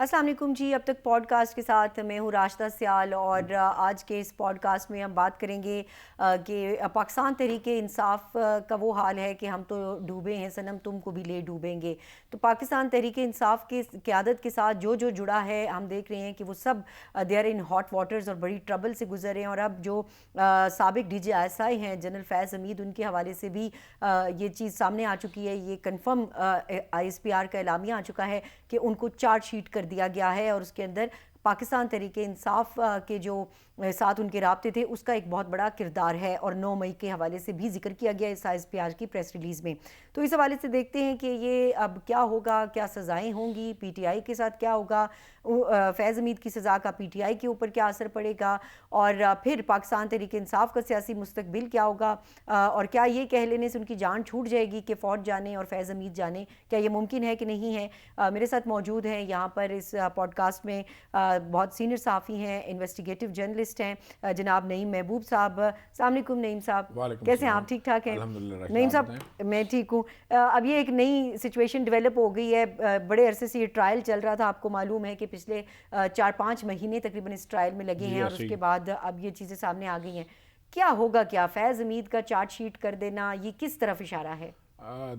السلام علیکم جی. اب تک پوڈ کاسٹ کے ساتھ میں ہوں راشدہ سیال, اور آج کے اس پوڈ کاسٹ میں ہم بات کریں گے کہ پاکستان تحریک انصاف کا وہ حال ہے کہ ہم تو ڈوبے ہیں صنم, تم کو بھی لے ڈوبیں گے. تو پاکستان تحریک انصاف کی قیادت کے ساتھ جو جڑا ہے, ہم دیکھ رہے ہیں کہ وہ سب they are in hot waters اور بڑی ٹربل سے گزر رہے ہیں. اور اب جو سابق ڈی جی ایس آئی ہیں جنرل فیض حمید, ان کے حوالے سے بھی یہ چیز سامنے آ چکی ہے. یہ confirm I S P R کا اعلامیہ آ چکا ہے کہ ان کو چارج شیٹ کر دیا گیا ہے, اور اس کے اندر پاکستان تحریک انصاف کے جو ساتھ ان کے رابطے تھے اس کا ایک بہت بڑا کردار ہے, اور 9 مئی کے حوالے سے بھی ذکر کیا گیا اس آئی ایس پی آر کی پریس ریلیز میں. تو اس حوالے سے دیکھتے ہیں کہ یہ اب کیا ہوگا, کیا سزائیں ہوں گی, پی ٹی آئی کے ساتھ کیا ہوگا, فیض حمید کی سزا کا پی ٹی آئی کے اوپر کیا اثر پڑے گا, اور پھر پاکستان تحریک انصاف کا سیاسی مستقبل کیا ہوگا, اور کیا یہ کہہ لینے سے ان کی جان چھوٹ جائے گی کہ فوج جانے اور فیض حمید جانے, کیا یہ ممکن ہے کہ نہیں ہے. میرے ساتھ موجود ہیں یہاں پر اس پوڈ کاسٹ میں بہت سینئر صحافی ہیں, انویسٹیگیٹو جرنلسٹ ہیں, جناب نعیم محبوب صاحب. السلام علیکم نعیم صاحب, کیسے ہیں آپ؟ ٹھیک ٹھاک ہیں نعیم صاحب؟ میں ٹھیک ہوں. اب یہ ایک نئی سچویشن ڈیولپ ہو گئی ہے, بڑے عرصے سے یہ ٹرائل چل رہا تھا, آپ کو معلوم ہے کہ پچھلے 4-5 مہینے تقریباً اس ٹرائل میں لگے ہیں, اور اس کے بعد اب یہ چیزیں سامنے آ گئی ہیں. کیا ہوگا, کیا فیض حمید کا چارج شیٹ کر دینا یہ کس طرف اشارہ ہے؟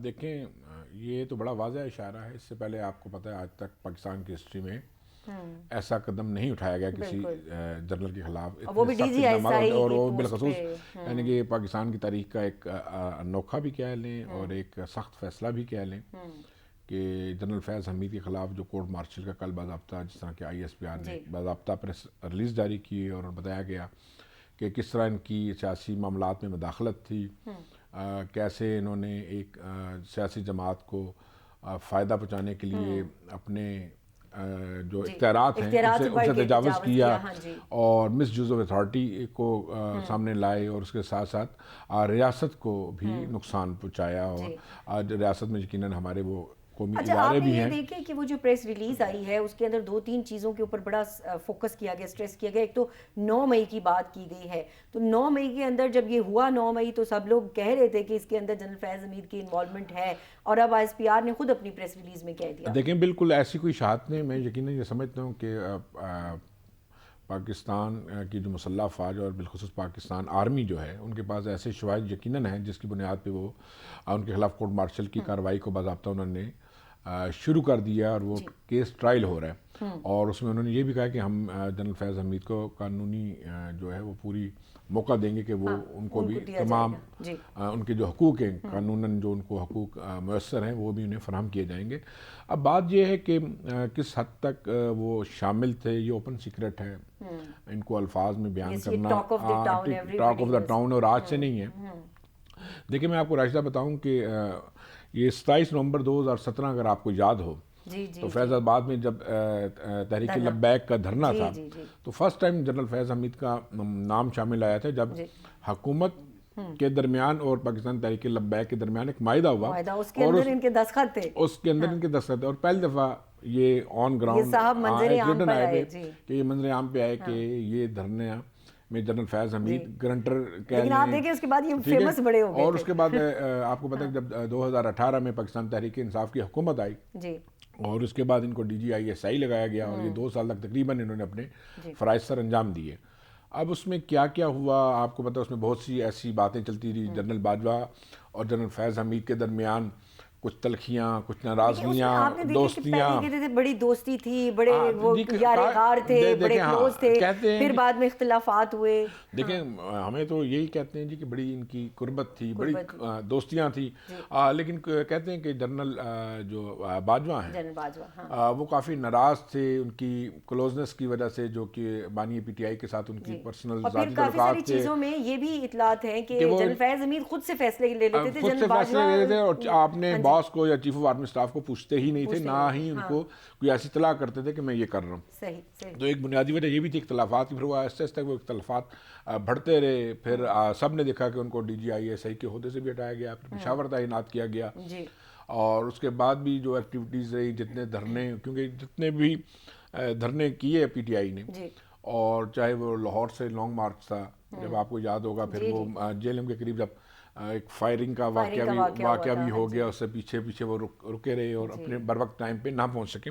دیکھیں, یہ تو بڑا واضح اشارہ ہے. اس سے پہلے آپ کو پتہ ہے آج تک پاکستان کی ہسٹری میں ایسا قدم نہیں اٹھایا گیا کسی جنرل کے خلاف, وہ بھی ڈی جی ایس آئی اور وہ بالخصوص یعنی کہ پاکستان کی تاریخ کا ایک انوکھا بھی کہہ لیں اور ایک سخت فیصلہ بھی کہہ لیں کہ جنرل فیض حمید کے خلاف جو کورٹ مارشل کا کل باضابطہ, جس طرح کہ آئی ایس پی آر نے باضابطہ پریس ریلیز جاری کی اور بتایا گیا کہ کس طرح ان کی سیاسی معاملات میں مداخلت تھی, کیسے انہوں نے ایک سیاسی جماعت کو فائدہ پہنچانے کے لیے اپنے جو اختیارات ہیں ان سے تجاوز کیا اور مس یوز آف اتھارٹی کو سامنے لائے, اور اس کے ساتھ ساتھ ریاست کو بھی نقصان پہنچایا. اور ریاست میں یقیناً ہمارے وہ قومی ادارے بھی ہیں. آپ نے یہ دیکھیں کہ وہ جو پریس ریلیز آئی ہے اس کے اندر 2-3 چیزوں کے اوپر بڑا فوکس کیا گیا, اسٹریس کیا گیا. ایک تو 9 مئی کی بات کی گئی ہے, تو 9 مئی کے اندر جب یہ ہوا 9 مئی تو سب لوگ کہہ رہے تھے کہ اس کے اندر جنرل فیض حمید کی انوالومنٹ ہے, اور اب آئی ایس پی آر نے خود اپنی پریس ریلیز میں کہہ دیا. دیکھیں بالکل ایسی کوئی اشاعت نہیں. میں یقیناً یہ سمجھتا ہوں کہ پاکستان کی جو مسلح افواج اور بالخصوص پاکستان آرمی جو ہے ان کے پاس ایسے شواہد یقیناً ہیں جس کی بنیاد پہ وہ ان کے خلاف کورٹ مارشل کی کارروائی کو باضابطہ انہوں نے شروع کر دیا, اور وہ کیس ٹرائل ہو رہا ہے. اور اس میں انہوں نے یہ بھی کہا کہ ہم جنرل فیض حمید کو قانونی جو ہے وہ پوری موقع دیں گے کہ وہ ان کو بھی تمام ان کے جو حقوق ہیں قانوناً جو ان کو حقوق میسر ہیں وہ بھی انہیں فراہم کیے جائیں گے. اب بات یہ ہے کہ کس حد تک وہ شامل تھے یہ اوپن سیکرٹ ہے, ان کو الفاظ میں بیان کرنا ٹاک آف دا ٹاؤن اور آج سے نہیں ہے. دیکھیں میں آپ کو راشدہ بتاؤں کہ یہ 27 نومبر 2017 اگر آپ کو یاد ہو تو فیض آباد میں جب تحریک لبیک کا دھرنا تھا تو فرسٹ ٹائم جنرل فیض حمید کا نام شامل آیا تھا جب حکومت کے درمیان اور پاکستان تحریک لبیک کے درمیان ایک معاہدہ ہوا, اور اس کے اندر ان کے دستخط تھے, اور پہلی دفعہ یہ آن گراؤنڈ کہ یہ منظر عام پہ آئے کہ یہ دھرنے میں جنرل فیض حمید گرنٹر لیکن آپ دیکھیں اس کے بعد یہ فیمس بڑے ہو گئے. اور اس کے بعد آپ کو پتہ ہے جب 2018 میں پاکستان تحریک انصاف کی حکومت آئی اور اس کے بعد ان کو D G I S I لگایا گیا, اور یہ 2 سال تک تقریباً انہوں نے اپنے فرائض سر انجام دیے. اب اس میں کیا کیا ہوا آپ کو پتہ ہے, اس میں بہت سی ایسی باتیں چلتی رہی. جنرل باجوہ اور جنرل فیض حمید کے درمیان کچھ تلخیاں, کچھ ناراضگیاں, دوستیاں, بڑی دوستی تھی, بڑے وہ یارغار تھے, بڑے کلوز تھے, پھر بعد میں اختلافات ہوئے. دیکھیں ہمیں تو یہی کہتے ہیں جی کہ بڑی ان کی قربت تھی, بڑی دوستیاں تھیں, لیکن کہتے ہیں کہ جنرل جو باجوہ ہیں وہ کافی ناراض تھے ان کی کلوزنس کی وجہ سے, جو کہ بانی پی ٹی آئی کے ساتھ ان کی پرسنل ذاتی تعلقات تھے. چیزوں میں یہ بھی اطلاعات ہیں کہ جنرل فیض حمید خود سے فیصلے لے لیتے تھے, اور آپ نے باس کو یا چیف آف آرمی اسٹاف کو پوچھتے ہی نہیں تھے, نہ ہی ان کو کوئی ایسی اطلاع کرتے تھے کہ میں یہ کر رہا ہوں. تو ایک بنیادی وجہ یہ بھی تھی اختلافات کی. پھر وہ آہستہ آہستہ وہ اختلافات بڑھتے رہے. پھر سب نے دیکھا کہ ان کو D G I S I کے عہدے سے بھی ہٹایا گیا, پھر پشاور تعینات کیا گیا, اور اس کے بعد بھی جو ایکٹیویٹیز رہی, جتنے دھرنے, کیونکہ جتنے بھی دھرنے کیے پی ٹی آئی نے, اور چاہے وہ لاہور سے لانگ مارچ تھا جب آپ کو یاد ہوگا, پھر وہ جیلم کے قریب جب ایک فائرنگ کا واقعہ بھی ہو گیا, اس سے پیچھے وہ رکے رہے اور اپنے بر وقت ٹائم پہ نہ پہنچ سکے.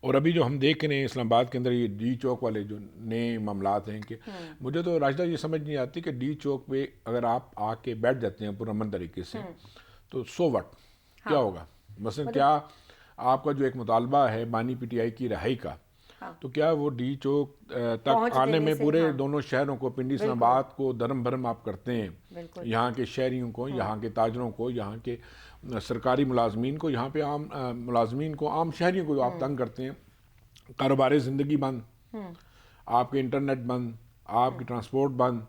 اور ابھی جو ہم دیکھ رہے ہیں اسلام آباد کے اندر یہ ڈی چوک والے جو نئے معاملات ہیں کہ مجھے تو راشدہ یہ سمجھ نہیں آتی کہ ڈی چوک پہ اگر آپ آ کے بیٹھ جاتے ہیں پرامن طریقے سے تو سو وٹ کیا ہوگا؟ مثلا کیا آپ کا جو ایک مطالبہ ہے بانی پی ٹی آئی کی رہائی کا، تو کیا وہ ڈی چوک تک آنے میں پورے دونوں شہروں کو، پنڈی اسلام آباد کو درم بھرم آپ کرتے ہیں، یہاں کے شہریوں کو، یہاں کے تاجروں کو، یہاں کے سرکاری ملازمین کو، یہاں پہ عام ملازمین کو، عام شہریوں کو جو آپ تنگ کرتے ہیں، کاروبار زندگی بند، آپ کے انٹرنیٹ بند، آپ کی ٹرانسپورٹ بند،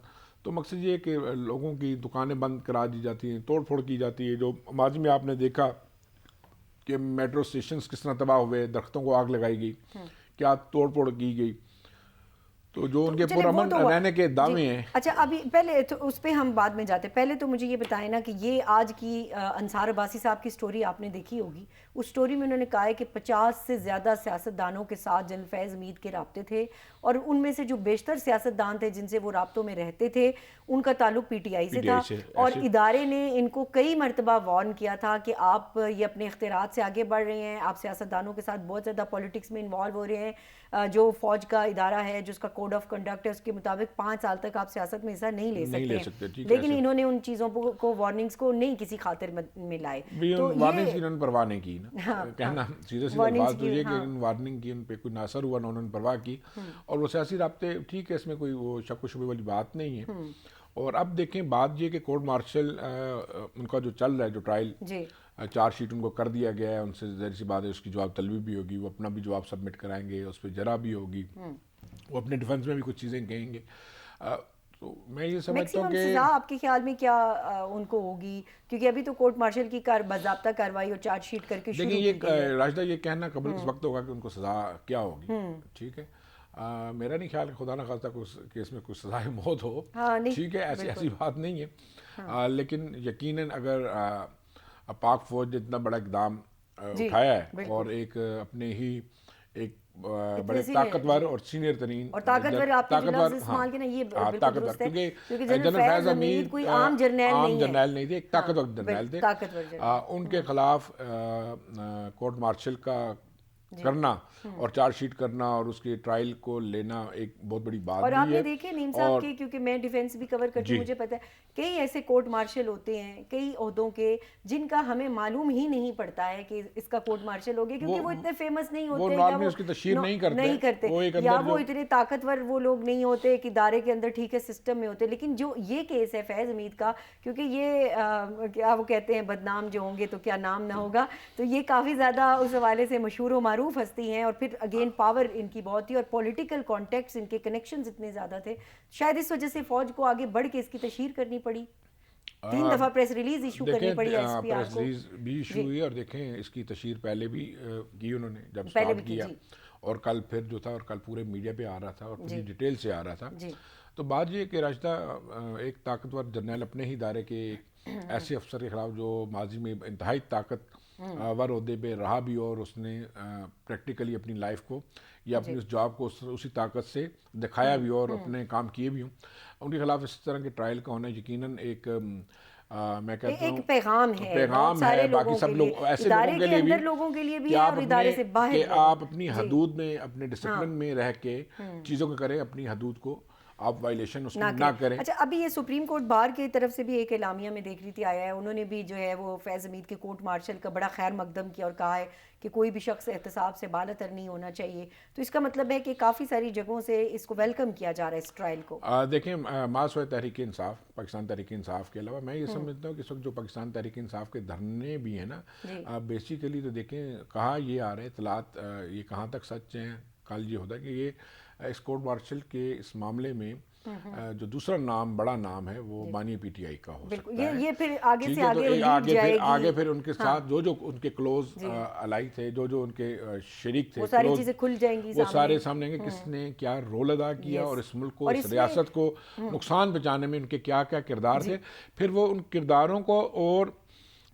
تو مقصد یہ ہے کہ لوگوں کی دکانیں بند کرا دی جاتی ہیں، توڑ پھوڑ کی جاتی ہے. جو ماضی میں آپ نے دیکھا کہ میٹرو اسٹیشنز کس طرح تباہ ہوئے، درختوں کو آگ لگائی گئی، کیا توڑ پھوڑ کی گئی، تو جو ان کے پرامن رہنے کے دعوے ہیں. اچھا ابھی پہلے تو اس پہ ہم بعد میں جاتے ہیں، پہلے تو مجھے یہ بتائیں نا کہ یہ آج کی انصار عباسی صاحب کی سٹوری آپ نے دیکھی ہوگی. اس سٹوری میں انہوں نے کہا ہے کہ 50 سے زیادہ سیاستدانوں کے ساتھ جنرل فیض حمید کے رابطے تھے، اور ان میں سے جو بیشتر سیاستدان تھے جن سے وہ رابطوں میں رہتے تھے ان کا تعلق پی ٹی آئی سے تھا، اور ادارے نے ان کو کئی مرتبہ وارن کیا تھا کہ آپ یہ اپنے اختیارات سے آگے بڑھ رہے ہیں، آپ سیاستدانوں کے ساتھ بہت زیادہ پولیٹکس میں انوالو ہو رہے ہیں. جو فوج کا ادارہ ہے جو اس کا کوڈ آف کنڈکٹ ہے اس کے مطابق 5 سال تک آپ سیاست میں حصہ نہیں لے سکتے، لیکن انہوں نے ان چیزوں کو وارننگز کو نہیں کسی خاطر میں لائے. تو وارننگ کی انہوں نے پرواہ نہیں کی نا، کہنا سیدھے سیدھے بات تو یہ کہ ان وارننگ کی ان پہ کوئی اثر ہوا نہ، انہوں نے پرواہ کی. اور وہ سیاسی رابطے ٹھیک ہے، اس میں کوئی وہ شک و شبے والی بات نہیں ہے. اور اب دیکھیں بات یہ کہ کورٹ مارشل ان کا جو چل رہا ہے، جو ٹرائل چارج شیٹ ان کو کر دیا گیا ہے، ان سے ظاہر سی بات ہے اس کی جواب طلبی بھی ہوگی، وہ اپنا بھی جواب سبمٹ کرائیں گے، اس پہ جرا بھی ہوگی، وہ اپنے ڈیفنس میں بھی کچھ چیزیں کہیں گے. تو میں یہ سمجھتا ہوں کہ سزا آپ کے خیال میں کیا ان کو ہوگی، کیونکہ ابھی تو کورٹ مارشل کی باضابطہ کارروائی اور چارج شیٹ کر کے شروع دیکھیں یہ راشدہ یہ کہنا قبل اس وقت ہوگا کہ ان کو سزا کیا ہوگی. ٹھیک ہے، میرا نہیں خیال کہ خدا نہ خواستہ کہ اس میں کوئی سزائے موت ہو، ٹھیک ہے، ایسی بات نہیں ہے. لیکن یقیناً اگر پاک فوج نے اتنا بڑا اقدام اٹھایا ہے اور ایک اپنے ہی ایک بڑے طاقتور اور سینئر ترین اور طاقتور آپ کے لفظ استعمال کے نا یہ بالکل درست ہے، کیونکہ جنرل فیض حمید کوئی عام جرنیل نہیں تھے، ایک طاقتور جرنیل تھے. ان کے خلاف کورٹ مارشل کا کرنا اور چارج شیٹ کرنا اور اس کے ٹرائل کو لینا ایک بہت بڑی بات بھی ہے. اور آپ نے دیکھے نیم صاحب کی، کیونکہ میں ڈیفینس بھی کور کرتی ہوں، مجھے پتہ ہے کئی ایسے کورٹ مارشل ہوتے ہیں کئی عہدوں کے جن کا ہمیں معلوم ہی نہیں پڑتا ہے کہ اس کا کورٹ مارشل ہو گیا، کیونکہ وہ اتنے فیمس نہیں ہوتے، یا اس کی تشہیر نہیں کرتے، یا وہ اتنے طاقتور وہ لوگ نہیں ہوتے ایک ادارے کے اندر، ٹھیک ہے سسٹم میں ہوتے. لیکن جو یہ کیس ہے فیض حمید کا، کیونکہ یہ کیا وہ کہتے ہیں بدنام جو ہوں گے تو کیا نام نہ ہوگا، تو یہ کافی زیادہ اس حوالے سے مشہور و معروف ہستی ہیں، اور پھر اگین پاور ان کی بہت تھی اور پولیٹیکل کانٹیکٹس ان کے کنیکشنز اتنے زیادہ تھے، شاید اس وجہ سے فوج کو آگے بڑھ کے اس کی تشہیر کرنی پڑی، 3 دفعہ پریس ریلیز ایشو کرنی پڑی ایس پی آر کو. پریس ریلیز بھی ایشو ہوئی، اور دیکھیں اس کی تشہیر پہلے بھی کی انہوں نے جب سٹارٹ کیا، اور کل پھر جو تھا اور کل پورے میڈیا پہ آ رہا تھا اور پوری ڈیٹیل سے آ رہا تھا. تو بات یہ کہ راشدہ ایک طاقتور جرنیل اپنے ہی ادارے کے ایسے افسر کے خلاف جو ماضی میں انتہائی طاقت ور عہدے پہ رہا بھی، اور اس نے پریکٹیکلی اپنی لائف کو یا اپنی اس جاب کو اسی طاقت سے دکھایا بھی اور اپنے کام کیے بھی ہوں، ان کے خلاف اس طرح کے ٹرائل کا ہونا یقیناً ایک میں کہتا ہوں پیغام ہے باقی سب لوگ ایسے لوگوں کے لیے بھی کہ آپ اپنی حدود میں اپنے ڈسپلن میں رہ کے چیزوں کو کریں، اپنی حدود کو آپ وائلیشن اس نہ کریں. اچھا ابھی یہ سپریم کورٹ بار کی طرف سے بھی ایک اعلامیہ میں دیکھ رہی تھی آیا ہے، انہوں نے بھی جو ہے وہ فیض حمید کے کورٹ مارشل کا بڑا خیر مقدم کیا اور کہا ہے کہ کوئی بھی شخص احتساب سے بالاتر نہیں ہونا چاہیے. تو اس کا مطلب ہے کہ کافی ساری جگہوں سے اس کو ویلکم کیا جا رہا ہے اس ٹرائل کو. دیکھیں ماسوائے تحریک انصاف، پاکستان تحریک انصاف کے علاوہ میں یہ سمجھتا ہوں کہ اس وقت جو پاکستان تحریک انصاف کے دھرنے بھی ہیں نا، بیسیکلی تو دیکھیں کہاں یہ آ رہے ہیں اطلاعات، یہ کہاں تک سچ ہیں. کل یہ ہوتا ہے کہ یہ اس کورٹ مارشل کے اس معاملے میں جو دوسرا نام بڑا نام ہے وہ بانی پی ٹی آئی کا ہو سکتا ہے. یہ پھر آگے سے آگے پھر ان کے ساتھ جو ان کے کلوز الائی تھے، جو ان کے شریک تھے، وہ ساری چیزیں کھل جائیں گی، وہ سارے سامنے آئیں گے کس نے کیا رول ادا کیا اور اس ملک کو، اس ریاست کو نقصان پہنچانے میں ان کے کیا کیا کردار تھے. پھر وہ ان کرداروں کو اور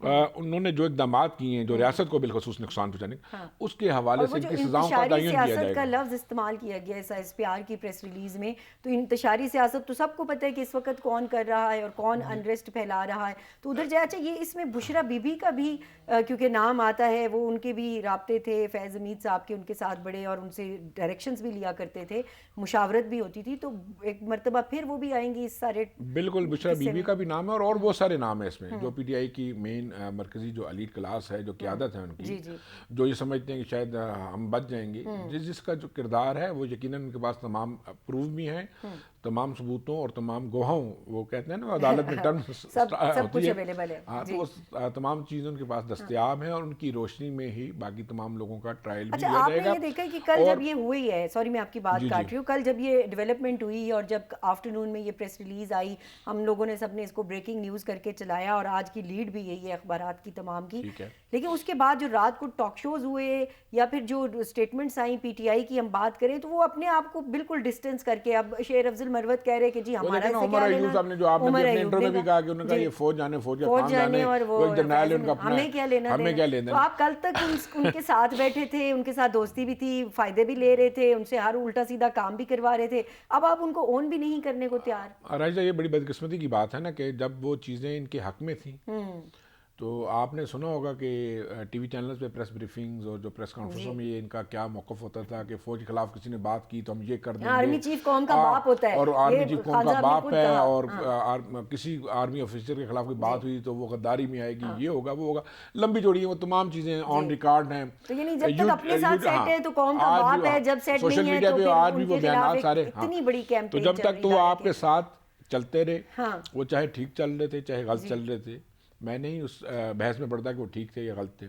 انہوں نے جو اقدامات کیے ہیں جو ریاست کو بالخصوص نقصان پہنچانے اس کے حوالے سے ان کی سزاؤں کا تعین کیا جائے سیاست کا گا. لفظ استعمال کیا گیا ہے ایس پی آر کی پریس ریلیز میں. تو انتشاری سیاست تو سب کو پتہ ہے کہ اس وقت کون کر رہا ہے اور کون انریسٹ پھیلا رہا ہے, تو ادھر جائے. اچھا یہ اس میں بشرا بی بی کا بھی کیونکہ نام آتا ہے, وہ ان کے بھی رابطے تھے فیض حمید صاحب کے ان کے ساتھ بڑے, اور ان سے ڈائریکشنز بھی لیا کرتے تھے, مشاورت بھی ہوتی تھی, تو ایک مرتبہ پھر وہ بھی آئیں گی اس سارے. بالکل بشرا بی بی کا بھی نام ہے اور بہت سارے نام ہیں اس میں, جو پی ٹی آئی کی مین مرکزی جو ایلیٹ کلاس ہے, جو قیادت ہے ان کی, جو یہ سمجھتے ہیں کہ شاید ہم بچ جائیں گے. جس کا جو کردار ہے وہ یقیناً ان کے پاس تمام پروف بھی ہیں, تمام ثبوتوں اور تمام گواہوں, وہ کہتے ہیں نا عدالت میں ٹرم سب کچھ اویلیبل ہے. ہاں, تو وہ تمام چیزیں ان کے پاس دستیاب ہیں اور ان کی روشنی میں ہی باقی تمام لوگوں کا ٹرائل بھی لیا جائے گا. آپ نے یہ دیکھا کہ کل جب یہ ہوئی ہے, سوری میں آپ کی بات کاٹ رہی ہوں, کل جب یہ ڈیولپمنٹ ہوئی اور جب آفٹرنون میں یہ پریس ریلیز آئی, ہم لوگوں نے سب نے اس کو بریکنگ نیوز کر کے چلایا, اور آج کی لیڈ بھی یہی ہے اخبارات کی تمام کی. لیکن اس کے بعد جو رات کو ٹاک شوز ہوئے یا پھر جو اسٹیٹمنٹس آئیں پی ٹی آئی کی, ہم بات کریں تو وہ اپنے آپ کو بالکل ڈسٹینس کر کے, اب شیر افضل مروت کہہ رہے کہ جی ہمارا سے کیا لینا, صاحب نے جو آپ نے اپنے انٹرویو میں بھی کہا کہ انہوں نے کہا یہ فوج جانے, فوج کا کام جانے, اور وہ ایک جرنیل ان کا اپنا, ہمیں کیا لینا دینا. تو آپ کل تک ان کے ساتھ بیٹھے تھے, ان کے ساتھ دوستی بھی تھی, فائدے بھی لے رہے تھے, ان سے ہر الٹا سیدھا کام بھی کروا رہے تھے, اب آپ ان کو اون بھی نہیں کرنے کو تیار. راجہ یہ بڑی بدقسمتی کی بات ہے نا کہ جب وہ چیزیں ان کے حق میں تھیں تو آپ نے سنا ہوگا کہ ٹی وی چینلز پہ پریس بریفنگز اور جو پریس کانفرنسوں میں یہ ان کا کیا موقف ہوتا تھا کہ فوج کے خلاف کسی نے بات کی تو ہم یہ کر دیں گے, آرمی چیف قوم کا باپ ہوتا ہے, اور آرمی چیف قوم کا باپ ہے, اور کسی آرمی آفیسر کے خلاف کوئی بات ہوئی تو وہ غداری میں آئے گی, یہ ہوگا وہ ہوگا, لمبی چوڑی ہے وہ تمام چیزیں آن ریکارڈ ہیں. تو یعنی جب تک اپنے ساتھ سیٹ ہے تو قوم کا باپ ہے, جب سیٹ سوشل نہیں ہے میڈیا تو پہ پھر آج بھی ان وہ کے بیانات خلاف سارے, اتنی بڑی کیمپین تو جب تک تو وہ آپ کے ساتھ چلتے رہے, ہاں وہ چاہے ٹھیک چل رہے تھے چاہے غلط چل رہے تھے, میں نہیں اس بحث میں پڑتا کہ وہ ٹھیک تھے یا غلط تھے,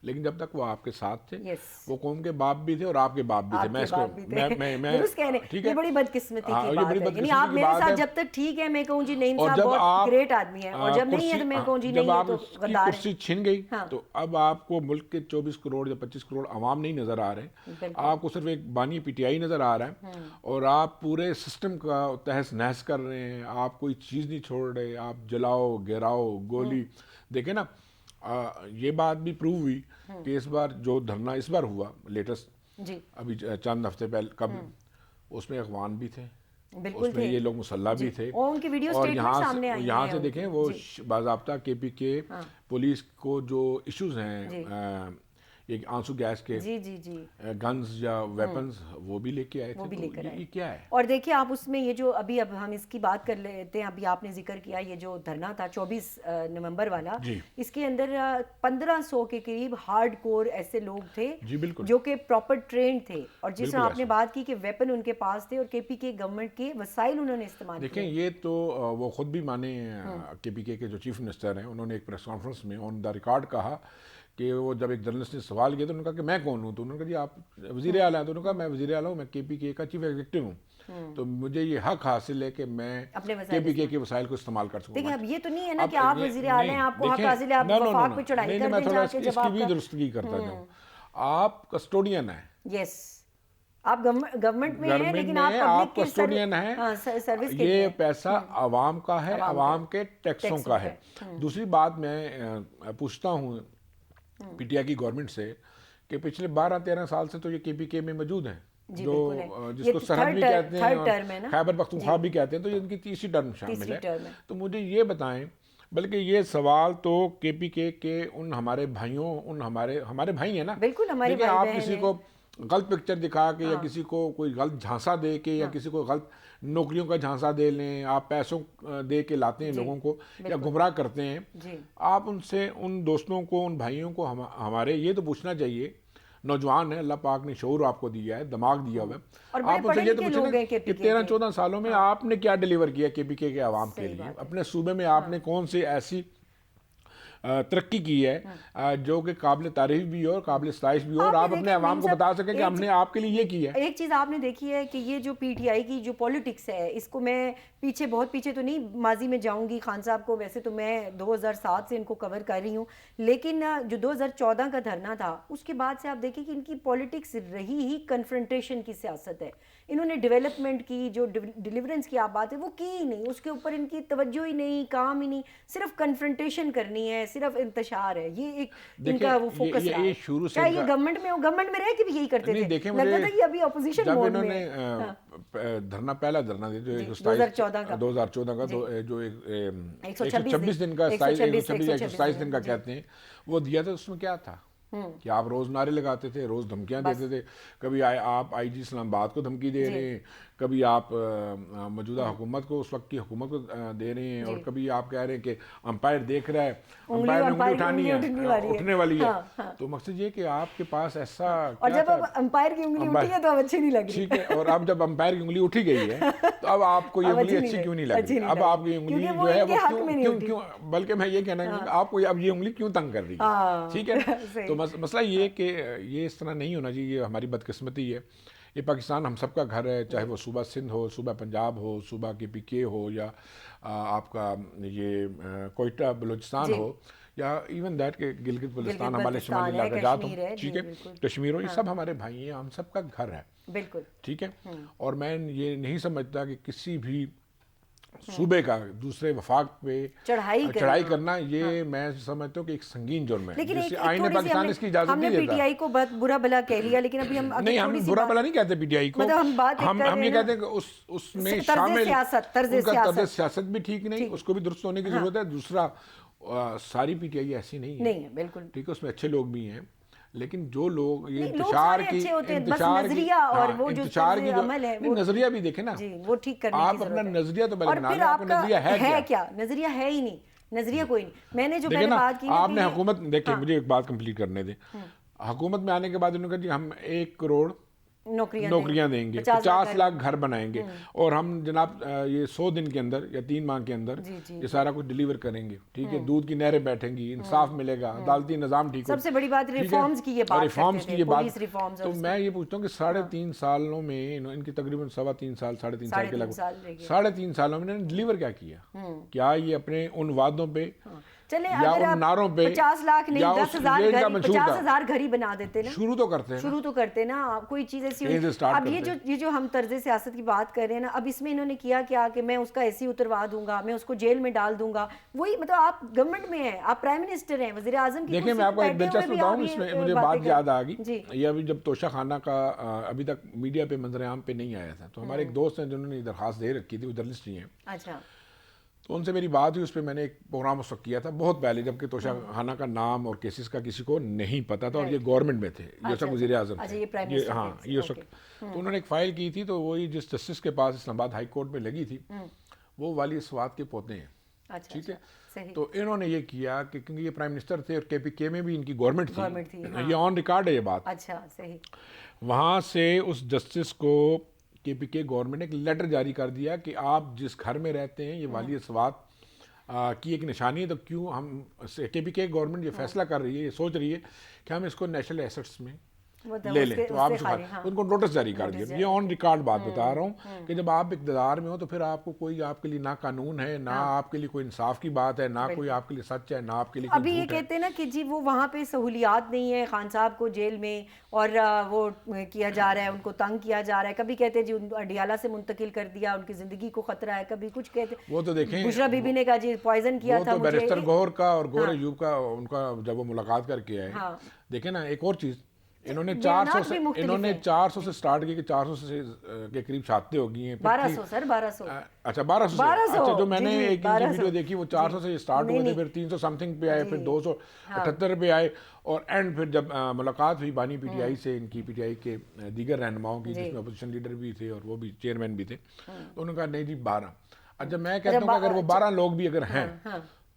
لیکن جب تک وہ آپ کے ساتھ تھے, وہ قوم کے باپ بھی تھے اور آپ کے باپ بھی تھے. میں اس کو درست کہہ رہے ہیں, یہ بڑی بدقسمتی کی بات ہے, یعنی آپ میرے ساتھ جب تک ٹھیک ہے میں کہوں جی نہیں صاحب بہت گریٹ آدمی ہے, اور جب نہیں ہے تو میں کہوں جی نہیں ہے تو غدار ہے. کرسی چھن گئی تو اب آپ کو ملک کے 24 کروڑ یا 25 کروڑ عوام نہیں نظر آ رہے, آپ کو صرف ایک بانی پی ٹی آئی نظر آ رہا ہے, اور آپ پورے سسٹم کا تہس نہس کر رہے ہیں, آپ کوئی چیز نہیں چھوڑ رہے, آپ جلاؤ گراؤ گولی. دیکھیں نا یہ بات بھی پروو ہوئی کہ اس بار جو دھرنا اس بار ہوا لیٹسٹ ابھی چند ہفتے پہلے قبل, اس میں اخوان بھی تھے, اس میں یہ لوگ مسلح بھی تھے, اور یہاں سے دیکھیں وہ باضابطہ کے پی کے پولیس کو جو ایشوز ہیں یہ آنسو گیس کے گنز یا ویپنز وہ بھی لے کے آئے تھے, تو یہ کیا ہے. اور دیکھیں آپ اس میں یہ جو ابھی اب ہم اس کی بات کر لیتے ہیں, ابھی آپ نے ذکر کیا یہ جو دھرنا تھا 24 نومبر والا, اس کے اندر 1500 کے قریب ہارڈ کور ایسے لوگ تھے جو کہ پراپر ٹرینڈ تھے, اور جس میں آپ نے بات کی کہ ویپن ان کے پاس تھے اور کے پی کے گورنمنٹ کے وسائل انہوں نے استعمال کیے. دیکھیں یہ تو وہ خود بھی مانے کے پی کے جو چیف منسٹر ہیں, انہوں نے ایک پریس کانفرنس میں آن دا ریکارڈ کہا کہ وہ جب ایک جرنلسٹ نے سوال کیا تو انہوں نے کہا کہ میں کون ہوں, تو انہوں نے کہا جی آپ وزیر اعلیٰ ہیں, تو انہوں نے کہا میں وزیر اعلیٰ ہوں, میں کے پی کے کا چیف ایگزیکٹو ہوں, تو مجھے یہ حق حاصل ہے کہ میں کے پی کے وسائل کو استعمال کر سکوں. دیکھیں اب یہ تو نہیں ہے نا کہ آپ وزیر اعلیٰ ہیں, آپ کو حق حاصل ہے آپ وفاق پہ چڑھائی کر دیں جا کے, جب آپ اس کی بھی درستگی کرتا جاؤں, آپ کسٹوڈین ہیں, یس آپ گورنمنٹ میں ہیں لیکن آپ کسٹوڈین ہیں, یہ پیسہ عوام کا ہے, عوام کے ٹیکسوں کا ہے. دوسری بات میں پوچھتا ہوں پی ٹی آئی کی گورنمنٹ سے کہ پچھلے 12-13 سال سے تو یہ کے پی کے میں موجود ہیں, جو جس کو سرحد بھی کہتے ہیں, خیبر پختونخوا بھی کہتے ہیں, تو یہ ان کی تیسری ٹرم شامل ہے. تو مجھے یہ بتائیں, بلکہ یہ سوال تو کے پی کے ان ہمارے بھائیوں, ان ہمارے بھائی ہیں نا, دیکھیں آپ کسی کو غلط پکچر دکھا کے یا کسی کو کوئی غلط جھانسا دے کے یا کسی کو غلط نوکریوں کا جھانسا دے لیں, آپ پیسوں دے کے لاتے ہیں لوگوں کو یا گمراہ کرتے ہیں, آپ ان سے ان دوستوں کو ان بھائیوں کو ہمارے یہ تو پوچھنا چاہیے, نوجوان ہیں, اللہ پاک نے شعور آپ کو دیا ہے, دماغ دیا ہوا ہے, آپ ان سے یہ تو پوچھیں کہ 13-14 سالوں میں آپ نے کیا ڈیلیور کیا کے پی کے عوام کے لیے, اپنے صوبے میں آپ نے کون سے ایسی ترقی کی ہے جو کہ قابل تعریف بھی ہو اور قابل ستائش بھی ہو, اور آپ اپنے عوام کو بتا سکیں کہ ہم نے آپ کے لیے یہ کیا ہے. ایک چیز آپ نے دیکھی ہے کہ یہ جو پی ٹی آئی کی جو پولیٹکس ہے, اس کو میں پیچھے بہت پیچھے تو نہیں ماضی میں جاؤں گی, خان صاحب کو ویسے تو میں 2007 سے ان کو کور کر رہی ہوں, لیکن جو 2014 کا دھرنا تھا اس کے بعد سے آپ دیکھیں کہ ان کی پولیٹکس رہی ہی کنفرنٹیشن کی سیاست ہے. انہوں نے ڈیولپمنٹ کی جو ڈیلیورنس کی آپ بات ہے وہ کی ہی نہیں, اس کے اوپر ان کی توجہ ہی نہیں, کام ہی نہیں, صرف کنفرنٹیشن کرنی ہے, صرف انتشار ہے، یہ ایک ان کا وہ فوکس رہا ہے. شروع سے کیا یہ گورنمنٹ میں گورنمنٹ میں رہ کے بھی یہی کرتے تھے؟ لگتا تھا کہ ابھی اپوزیشن جب موڈ انہوں میں نے دھرنا پہلا دھرنا دیا جو 2014 کا جو 126 دن کا 127 دن کا کہتے ہیں وہ دیا تھا، اس میں کیا تھا کہ آپ روز نعرے لگاتے تھے، روز دھمکیاں دیتے تھے. کبھی آپ آئی جی اسلام آباد کو دھمکی دے رہے ہیں، کبھی آپ موجودہ حکومت کو، اس وقت کی حکومت کو دے رہے ہیں، اور کبھی آپ کہہ رہے ہیں کہ امپائر دیکھ رہا ہے، امپائر نے انگلی اٹھانی ہے، اٹھنے والی ہے. تو مقصد یہ کہ آپ کے پاس ایسا، اور جب اب امپائر کی انگلی اٹھی ہے تو اب اچھی نہیں لگ رہی. ٹھیک ہے، اور اب جب امپائر کی انگلی اٹھی گئی ہے تو اب آپ کو یہ انگلی اچھی کیوں نہیں لگ رہی؟ اب آپ کی انگلی جو ہے وہ کیوں، بلکہ میں یہ کہنا ہے آپ کو اب یہ انگلی کیوں تنگ کر رہی ہے. ٹھیک ہے، تو مسئلہ یہ کہ یہ اس طرح نہیں ہونا چاہیے. یہ ہماری بدقسمتی ہے. یہ پاکستان ہم سب کا گھر ہے، چاہے وہ صوبہ سندھ ہو، صوبہ پنجاب ہو، صوبہ KPK ہو، یا آپ کا یہ کوئٹہ بلوچستان ہو، یا ایون دیٹ کہ گلگت بلتستان ہمارے شمالی علاقہ جات ہو، ٹھیک ہے، کشمیر ہو، یہ سب ہمارے بھائی ہیں، ہم سب کا گھر ہے. بالکل ٹھیک ہے. اور میں یہ نہیں سمجھتا کہ کسی بھی صوبے کا دوسرے وفاق پہ چڑھائی کرنا، یہ میں سمجھتا ہوں کہ ایک سنگین جرم ہے. لیکن آئین پاکستان اس کی اجازت نہیں دیتا. ہم نے PTI کو بہت برا بھلا کہہ لیا، لیکن ابھی ہم نہیں، ہم برا بھلا نہیں کہتے PTI کو، ہم یہ کہتے ہیں کہ اس میں شامل ان کا طرز سیاست بھی ٹھیک نہیں، اس کو بھی درست ہونے کی ضرورت ہے. دوسرا ساری PTI ایسی نہیں ہے، بالکل ٹھیک ہے، اس میں اچھے لوگ بھی ہیں، لیکن جو لوگ یہ انتشار کی نظریہ بھی دیکھیں نا، وہ ٹھیک کرنے کی آپ اپنا نظریہ تو پہلے بنا لیں، آپ کا نظریہ ہے کیا؟ نظریہ ہے ہی نہیں، نظریہ کوئی نہیں. میں نے جو پہلے بات کی آپ نے حکومت، دیکھیں مجھے ایک بات کمپلیٹ کرنے دیں. حکومت میں آنے کے بعد انہوں نے کہا جی ہم 1 کروڑ نوکریاں دیں گے، 50 لاکھ گھر بنائیں گے، اور ہم جناب یہ 100 دن کے اندر یا 3 ماہ کے اندر یہ سارا کچھ ڈیلیور کریں گے. ٹھیک ہے، دودھ کی نہریں بیٹھیں گی، انصاف ملے گا، عدالتی نظام ٹھیک. سب سے بڑی بات ریفارمز کی یہ بات، تو میں یہ پوچھتا ہوں کہ 3.5 سالوں میں ان کی تقریباً 3.25 سال 3.5 سال کے لگ 3.5 سالوں میں ڈیلیور کیا کیا؟ کیا یہ اپنے ان وعدوں پہ یا ان نعروں پہ 50 لاکھ نہیں 10,000 گھر ہی بنا دیتے نا، شروع تو کرتے نا، کوئی چیز ایسی ہوئی. اب یہ جو ہم طرز سیاست کی بات کر رہے ہیں نا، اب اس میں انہوں نے کیا کہ میں اس کا ایسی اتروا دوں گا، میں اس کو جیل میں ڈال دوں گا. وہی مطلب آپ گورنمنٹ میں ہیں، آپ پرائم منسٹر ہیں، وزیر اعظم کی. دیکھیں میں آپ کو ایک دلچسپ بتاؤں، اس میں مجھے بات یاد آ گئی. یہ ابھی جب توشہ خانہ کا ابھی تک میڈیا پہ منظر عام پہ نہیں آیا تھا، تو ہمارے ایک دوست ہیں جنہوں نے درخواست دے رکھی تھی، وہ جرنلسٹ ہی ہیں. اچھا. تو ان سے میری بات ہوئی، اس پہ میں نے ایک پروگرام اس وقت کیا تھا بہت پہلے، جبکہ توشہ خانہ کا نام اور کیسز کا کسی کو نہیں پتا تھا، اور یہ گورنمنٹ میں تھے، یہ اس وقت وزیر اعظم تھے. ہاں، یہ اس وقت. تو انہوں نے ایک فائل کی تھی، تو وہی جس جسٹس کے پاس اسلام آباد ہائی کورٹ میں لگی تھی، وہ والی سوات کے پوتے ہیں. ٹھیک ہے، تو انہوں نے یہ کیا کہ کیونکہ یہ پرائم منسٹر تھے اور KPK میں بھی ان کی گورنمنٹ تھی، یہ آن ریکارڈ ہے یہ بات. اچھا، صحیح. وہاں سے اس جسٹس کو KPK گورنمنٹ نے ایک لیٹر جاری کر دیا کہ آپ جس گھر میں رہتے ہیں یہ والی سوات کی ایک نشانی ہے، تو کیوں ہم KPK گورنمنٹ یہ فیصلہ کر رہی ہے، یہ سوچ رہی ہے کہ ہم اس کو نیشنل ایسٹس میں لے لیں، تو آپ ان کو نوٹس جاری کر دیا. یہ آن ریکارڈ بات بتا رہا ہوں کہ جب آپ اقتدار میں ہو تو پھر آپ کو کوئی آپ کے لیے نہ قانون ہے، نہ آپ کے لیے کوئی انصاف کی بات ہے، نہ کوئی آپ کے لیے سچ ہے، نہ آپ کے لیے ابھی یہ کہتے ہیں نا کہ جی وہ وہاں پہ سہولیات نہیں ہے، خان صاحب کو جیل میں اور وہ کیا جا رہا ہے، ان کو تنگ کیا جا رہا ہے. کبھی کہتے ہیں جی اڈیالہ سے منتقل کر دیا، ان کی زندگی کو خطرہ ہے، کبھی کچھ کہتے ہیں. وہ تو دیکھیں بشرا بی بی نے کہا جی پوائزن کیا تھا. بیرسٹر گوہر کا اور گوہر ایوب کا، ان کا جب وہ ملاقات کر کے آئے، دیکھیں نا ایک اور چیز، انہوں نے 400 سے سٹارٹ کی کہ 400 کے قریب شہادتیں ہو گئی ہیں. 1200 سر، 1200. اچھا 1200 اچھا، جو میں نے ایک ویڈیو دیکھی وہ 400 سے سٹارٹ ہوئے تھے، پھر 300 سم تھنگ پہ آئے، پھر 278 پہ آئے، اور اینڈ پھر جب ملاقات ہوئی بانی PTI سے، ان کی PTI کے دیگر رہنماؤں کی، جس میں اپوزیشن لیڈر بھی تھے اور وہ بھی چیئرمین بھی تھے، تو انہوں نے کہا نہیں جی 12. اچھا میں کہتا ہوں کہ اگر وہ 12 لوگ بھی اگر ہیں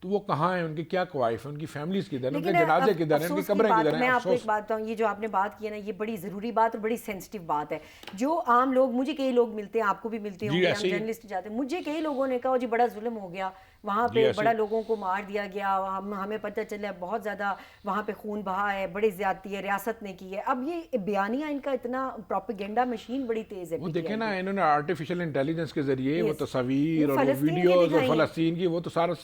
تو وہ کہاں ہیں، ان کی کیا کوائف ہیں، ان کی فیملیز کدھر ہیں، ان کے جنازے کدھر ہیں، ان کی قبریں کدھر ہیں. میں آپ کو ایک بات بتاؤں، یہ جو آپ نے بات کی ہے نا، یہ بڑی ضروری بات اور بڑی سینسٹیو بات ہے. جو عام لوگ، مجھے کئی لوگ ملتے ہیں، آپ کو بھی ملتے ہوں گے، ہم جرنلسٹ جاتے ہیں، مجھے کئی لوگوں نے کہا جی بڑا ظلم ہو گیا وہاں پہ، بڑا لوگوں کو مار دیا گیا، ہمیں پتہ چلا بہت زیادہ وہاں پہ خون بہا ہے، بڑی زیادتی ہے ریاست نے کی ہے. اب یہ بیانیہ ان کا اتنا پروپیگنڈا مشین بڑی تیز ہے. وہ دیکھیں نا، انہوں نے آرٹیفیشل انٹیلیجنس کے ذریعے وہ تصاویر اور ویڈیوز اور فلسطین کی، وہ تو سارا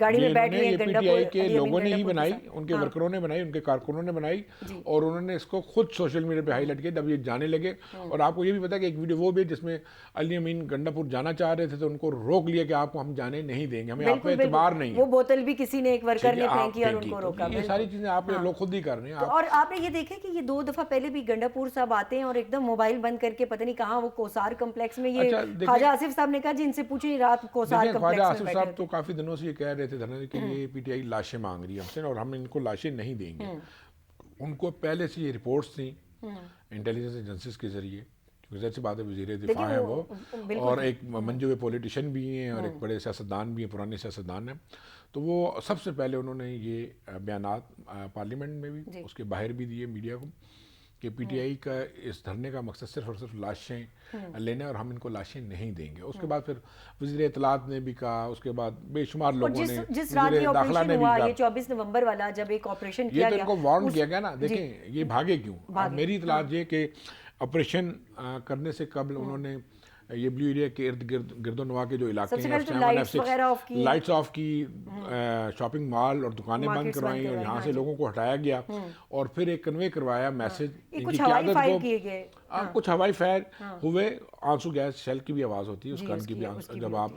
گاڑی میں بیٹھ یہ پی ٹی آئی کے لوگوں نے ہی بنائی، ان کے ورکروں نے بنائی، ان کے کارکنوں نے بنائی، اور انہوں نے اس کو خود سوشل میڈیا پہ ہائی لائٹ کیا جب یہ جانے لگے. اور آپ کو یہ بھی پتا کہ ایک ویڈیو وہ بھی جس میں علی امین گنڈا پور جانا چاہ رہے تھے تو ان کو روک لیا کہ آپ کو ہم جانے نہیں دیں گے، ہمیں آپ پہ اعتبار نہیں ہے. وہ بوتل بھی کسی نے ایک ورکر نے پھینکی اور ان کو روکا. یہ ساری چیزیں آپ لوگ خود ہی کر رہے ہیں. اور آپ نے یہ دیکھا کہ یہ 2 دفعہ پہلے بھی گنڈا پور صاحب آتے ہیں اور ایک دم موبائل بند کر کے پتہ نہیں کہاں وہ کوسار کمپلیکس میں، یہ خواجہ آصف صاحب نے کہا جی ان سے پوچھیں رات کوسار کمپلیکس میں خواجہ آصف صاحب تو کافی دنوں سے یہ کہہ رہے تھے دھرنے کہ یہ پی ٹی آئی لاشیں مانگ رہی ہے ہم سے اور ہم ان کو لاشیں نہیں دیں گے. ان کو پہلے سے یہ رپورٹس تھیں انٹیلیجنس ایجنسیز کے ذریعے، کیونکہ ظاہر سی بات ہے وزیر دفاع ہیں وہ، اور ایک منجے ہوئے پولیٹیشین بھی ہیں اور ایک بڑے سیاستدان بھی ہیں، پرانے سیاستدان ہیں. تو وہ سب سے پہلے انہوں نے یہ بیانات پارلیمنٹ میں بھی اس کے باہر بھی دیے میڈیا کو کہ پی ٹی آئی کا اس دھرنے کا مقصد صرف اور صرف لاشیں لینا اور ہم ان کو لاشیں نہیں دیں گے. اس کے بعد پھر وزیر اطلاعات نے بھی کہا، اس کے بعد بے شمار لوگوں نے، جس رات یہ آپریشن ہوا یہ 24 نومبر والا جب ایک آپریشن کیا یہ گیا تو ان کو وارن کیا گیا نا. دیکھیں یہ بھاگے کیوں؟ میری اطلاعات یہ کہ آپریشن کرنے سے قبل انہوں نے یہ بلیو ایریا کے ارد گرد و نواح کے جو علاقے ہیں لائٹس آف کی، شاپنگ مال اور دکانیں بند کروائیں اور یہاں سے لوگوں کو ہٹایا گیا اور پھر ایک کنوے کروایا میسج ان کی قیادت کو. کچھ ہوائی فائر ہوئے، آنسو گیس شیل کی بھی آواز ہوتی ہے اس گن کی بھی، جب آپ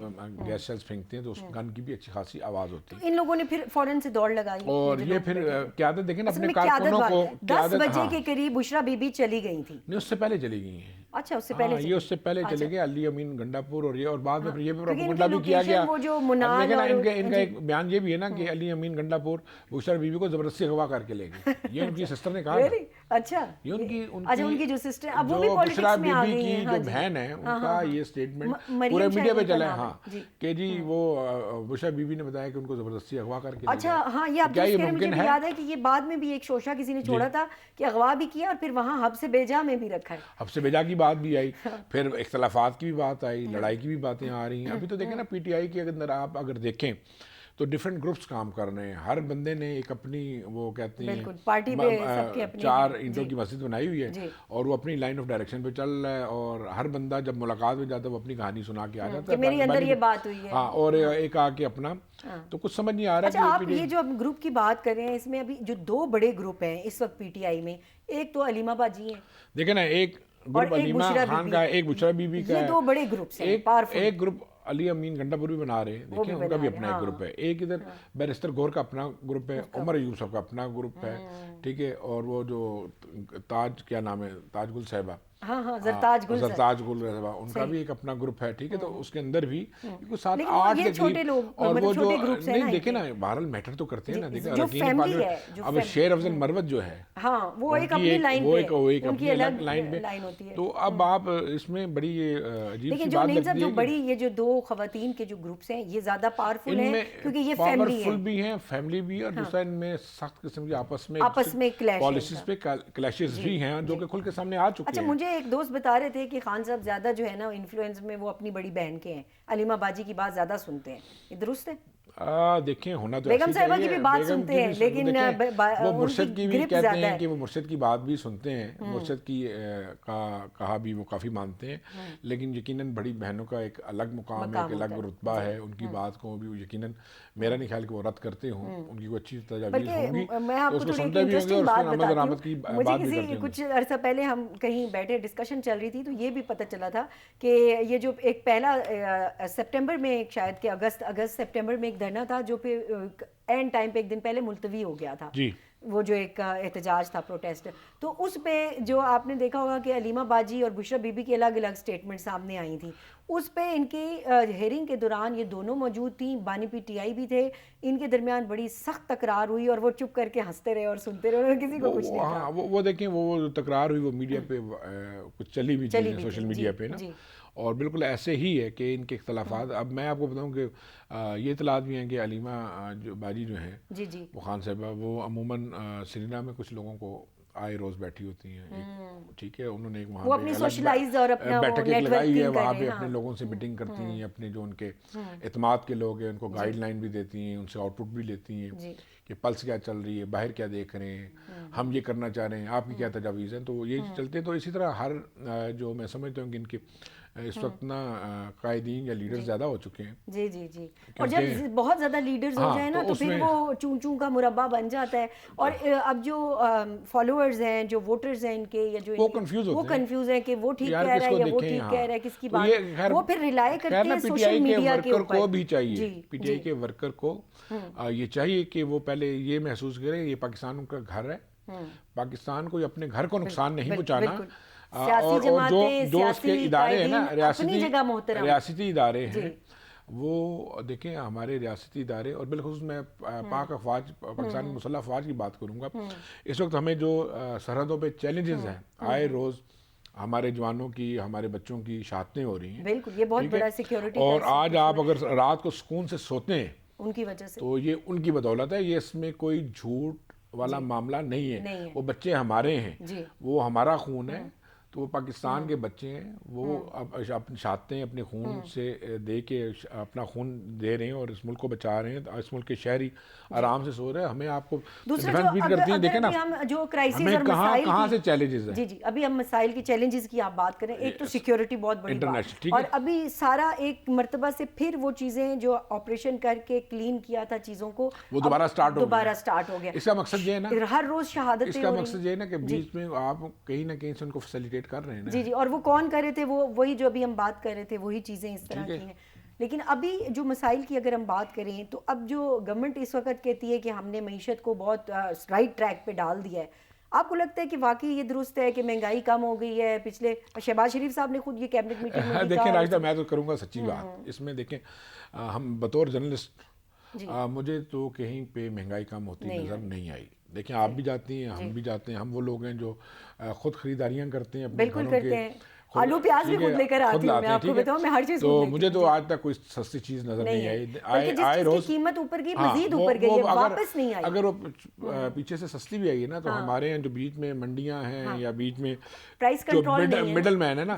گیس شیلز پھینکتے ہیں تو اس گن کی بھی اچھی خاصی آواز ہوتی ہے. ان لوگوں نے پھر فوراً سے دوڑ لگائی اور یہ پھر قیادت دیکھیں نا اپنے کارکنوں کو. 10 بجے کے قریب بشرا بی بی چلی گئی تھی. نہیں، اس سے پہلے چلی گئی ہیں. اچھا اس سے پہلے یہ اس سے پہلے چلے گئے علی امین گنڈا پور، اور یہ اور بعد میں پھر یہ پروپیگنڈا بھی کیا گیا. لیکن ان کا ایک بیان یہ بھی ہے نا کہ علی امین گنڈا پور بشرا بی بی کو زبردستی اغوا کر کے لے گئے. یہ ان کی سسٹر نے کہا. اچھا یہ ان کی جو سسٹر اب وہ بھی بشرا پالیٹکس میں بی آ بی گئی کی ہیں. جو بہن ہے ان کا یہ سٹیٹمنٹ پورے میڈیا پہ چلا ہے ہاں کہ جی وہ بشرا بی بی نے بتایا کہ ان کو زبردستی اغوا کر کے. اچھا ہاں یہ آپ درست کہہ رہے ہیں. مجھے یاد ہے کہ یہ بعد میں بھی ایک شوشہ کسی نے چھوڑا تھا کہ اغوا بھی کیا اور پھر وہاں حب سے بیجا میں بھی رکھا ہے. حب سے بیجا کی بات بھی آئی، پھر اختلافات کی بھی بات آئی، لڑائی کی بھی باتیں آ رہی ہیں. ابھی تو دیکھیں نا پی ٹی آئی کے اندر آپ اگر دیکھیں تو ڈیفرنٹ گروپس کام کر رہے ہیں. ہر بندے نے ایک اپنی وہ کہتے ہیں 4 اینٹوں کی مسجد بنائی ہوئی ہے اور وہ اپنی لائن آف ڈائریکشن پہ چل رہا ہے اور ہر بندہ جب ملاقات میں جاتا ہے وہ اپنی کہانی سنا کے آ جاتا ہے میرے اندر یہ بات ہوئی ہے. ہاں، اور ایک آ کے اپنا تو کچھ سمجھ نہیں آ رہا. اچھا آپ یہ جو اب گروپ کی بات کر رہے ہیں اس میں ابھی جو 2 بڑے گروپ ہیں اس وقت پی ٹی آئی میں، ایک تو علیمہ باجی ہیں، دیکھیں نا ایک گروپ علیمہ خان کا ہے، ایک بشرا بی بی کا ہے. یہ 2 بڑے گروپس ہیں. ایک گروپ علی امین گنڈا پور بھی بنا رہے ہیں، دیکھیں ان کا بھی اپنا ایک گروپ ہے. ایک ادھر بیرسٹر گور کا اپنا گروپ ہے، عمر ایوب صاحب کا اپنا گروپ ہے، ٹھیک ہے. اور وہ جو تاج کیا نام ہے، تاج گل صاحبہ، زرتاج گل صاحبہ، ان کا بھی ایک اپنا گروپ ہے، ٹھیک ہے. تو اس کے اندر بھی کچھ 7-8 کے قریب. اور وہ جو نہیں دیکھیں نا بہرحال میٹر تو کرتے ہیں نا. دیکھیں اب شیر افضل مروت جو ہے وہ ایک اپنی لائن ایک اپنی الگ لائن میں. تو اب آپ اس میں بڑی عجیب سی بات لگتی ہے جو بڑی یہ جو 2 خواتین کے جو گروپس ہیں یہ زیادہ پاورفل ہیں کیونکہ یہ پاورفل بھی ہیں، فیملی بھی، اور دوسرا ان میں سخت قسم کی آپس میں پالیسیز پہ کلیشز بھی ہیں جو کہ کھل کے سامنے آ چکے ہیں. اچھا مجھے ایک دوست بتا رہے تھے کہ خان صاحب زیادہ جو ہے نا انفلوئنس میں وہ اپنی بڑی بہن کے ہیں، علیمہ باجی کی بات زیادہ سنتے ہیں. یہ درست ہے؟ دیکھیں ہونا تو بیگم صاحبہ کی بھی بات سنتے ہیں لیکن وہ مرشد کی بھی کہتے ہیں کہ وہ مرشد کی بات بھی سنتے ہیں، مرشد کی کہا بھی وہ کافی مانتے ہیں. لیکن یقیناً بڑی بہنوں کا ایک الگ مقام ہے، ایک الگ رتبہ ہے. ان کی بات کو بھی یقیناً میرا نہیں خیال کہ وہ رد کرتے ہوں. ان کی کوئی اچھی تجاویز ہوں گی تو اس کو سنتے بھی ہوں گے اور اس کو نماز رحمت کی بات بھی کرتے ہوں گے. کچھ عرصہ پہلے ہم کہیں بیٹھے ڈسکشن چل رہی تھی تو یہ بھی پتہ چلا تھا کہ یہ جو ایک پہلا سپٹمبر میں ایک شاید کہ اگست سپٹمبر میں ایک دھرنا تھا جو پہ اینڈ ٹائم پہ ایک دن پہلے ملتوی ہو گیا تھا. وہ جو ایک احتجاج تھا، پروٹیسٹ. تو اس پہ جو آپ نے دیکھا ہوگا کہ علیمہ باجی اور بشرا بی بی کی الگ الگ سٹیٹمنٹ سامنے آئی تھیں. اس پہ ان کی ہیئرنگ کے دوران یہ دونوں موجود تھیں، بانی پی ٹی آئی بھی تھے. ان کے درمیان بڑی سخت تکرار ہوئی اور وہ چپ کر کے ہنستے رہے اور سنتے رہے اور کسی کو کچھ نہیں کہا. وہ دیکھیں وہ تکرار ہوئی وہ میڈیا پہ کچھ چلی بھی چیزیں سوشل میڈیا پہ نا. اور بالکل ایسے ہی ہے کہ ان کے اختلافات. اب میں آپ کو بتاؤں کہ یہ اطلاعات بھی ہیں کہ علیمہ جو باجی جو ہیں وہ خان صاحبہ وہ عموماً سرینا میں کچھ لوگوں کو آئے روز بیٹھی ہوتی ہیں، ٹھیک ہے. انہوں نے ایک وہاں پہ بیٹھک لگائی ہے، وہاں پہ اپنے لوگوں سے میٹنگ کرتی ہیں، اپنے جو ان کے اعتماد کے لوگ ہیں ان کو گائیڈ لائن بھی دیتی ہیں، ان سے آؤٹ پٹ بھی لیتی ہیں کہ پلس کیا چل رہی ہے، باہر کیا دیکھ رہے ہیں، ہم یہ کرنا چاہ رہے ہیں، آپ کی کیا تجاویز ہیں. تو یہ چلتے. تو اسی طرح ہر جو میں سمجھتا ہوں کہ ان کے اس وقت نا قائدین یا لیڈر زیادہ ہو چکے ہیں. جی جی جی, اور جب بہت زیادہ لیڈرز ہو جائیں نا تو پھر وہ چون چون کا مربع بن جاتا ہے, اور اب جو فالوورز ہیں, جو ووٹرز ہیں ان کے, یا جو وہ کنفیوز ہیں کہ وہ ٹھیک کہہ رہا ہے یا وہ ٹھیک کہہ رہا ہے, کس کی بات, وہ پھر ریلائی کرتے ہیں سوشل میڈیا کے اوپر. کو بھی چاہیے, پی ٹی آئی کے ورکر کو یہ چاہیے کہ وہ پہلے یہ محسوس کرے یہ پاکستان کا گھر ہے, پاکستان کو اپنے گھر کو نقصان نہیں پہنچانا, اور جو اس کے ادارے ہیں نا, ریاستی ادارے ہیں, وہ دیکھیں ہمارے ریاستی ادارے, اور بالخصوص میں پاک افواج, پاکستان مسلح افواج کی بات کروں گا. اس وقت ہمیں جو سرحدوں پہ چیلنجز ہیں, آئے روز ہمارے جوانوں کی, ہمارے بچوں کی شہادتیں ہو رہی ہیں, بالکل یہ بہت بڑا سیکیورٹی, اور آج آپ اگر رات کو سکون سے سوتے ہیں ان کی وجہ سے, تو یہ ان کی بدولت ہے. یہ اس میں کوئی جھوٹ والا معاملہ نہیں ہے. وہ بچے ہمارے ہیں, وہ ہمارا خون ہے, تو وہ پاکستان کے بچے ہیں, وہ اب اپنی شہادتیں اپنے خون سے دے کے اپنا خون دے رہے ہیں اور اس ملک کو بچا رہے ہیں. اس ملک کے شہری آرام سے سو رہے ہیں. ہمیں آپ کو ڈیفینس بیٹ کرتی ہیں, دیکھیں نا ہمیں کہاں سے چیلنجز ہیں. جی جی, ابھی ہم مسائل کی چیلنجز کی آپ بات کریں, ایک تو سیکیورٹی بہت بڑی بات, اور ابھی سارا ایک مرتبہ سے پھر وہ چیزیں جو آپریشن کر کے کلین کیا تھا چیزوں کو, وہ دوبارہ سٹارٹ ہو گیا. اس کا مقصد یہ ہے نا, ہر روز شہادتیں, اس کا مقصد یہ ہے نا کہ بیچ میں آپ کہیں نہ کہیں سے ان کو فیسیلیٹیٹ کر رہے ہیں. جی جی, اور وہ کون کر رہے تھے, وہی جو ابھی ہم بات کر رہے تھے, وہی چیزیں اس طرح کی ہیں. لیکن ابھی جو مسائل کی اگر ہم بات کریں تو اب جو گورنمنٹ اس وقت کہتی ہے کہ ہم نے معیشت کو بہت رائٹ ٹریک پہ ڈال دیا ہے, آپ کو لگتا ہے کہ واقعی یہ درست ہے کہ مہنگائی کم ہو گئی ہے؟ پچھلے شہباز شریف صاحب نے خود یہ کیبنٹ میٹنگ میں دیکھیں راشدہ, میں تو کروں گا سچی بات اس میں. دیکھیں ہم بطور جرنلسٹ, مجھے تو کہیں پہ مہنگائی کم ہوتی نظر نہیں آئی. دیکھیں آپ بھی جاتی ہیں, ہم بھی جاتے ہیں, ہم وہ لوگ ہیں جو خود خریداریاں کرتے ہیں اپنے گھروں کے, آلو پیاز بھی خود لے کر آتی ہوں, میں آپ کو بتاؤں, میں ہر چیز تو مجھے تو آج تک کوئی سستی چیز نظر نہیں آئی. آئے روز قیمت اوپر کی مزید اوپر گئی ہے, واپس نہیں آئی. اگر وہ پیچھے سے سستی بھی آئی ہے نا, تو ہمارے یہاں جو بیچ میں منڈیاں ہیں یا بیچ میں جو مڈل مین ہے نا,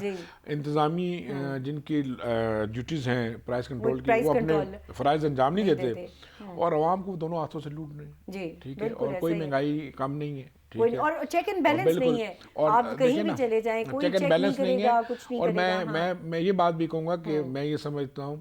انتظامی جن کی ڈیوٹیز ہیں پرائز کنٹرول کی, وہ اپنے فرائض انجام نہیں دیتے اور عوام کو دونوں ہاتھوں سے لوٹ رہے ہیں. ٹھیک ہے, اور کوئی مہنگائی کم نہیں ہے, اور چیک اینڈ بیلنس نہیں ہے, آپ کہیں بھی چلے جائیں کوئی چیک نہیں کرے گا, کچھ نہیں کرے گا. اور میں یہ بات بھی کہوں گا کہ میں یہ سمجھتا ہوں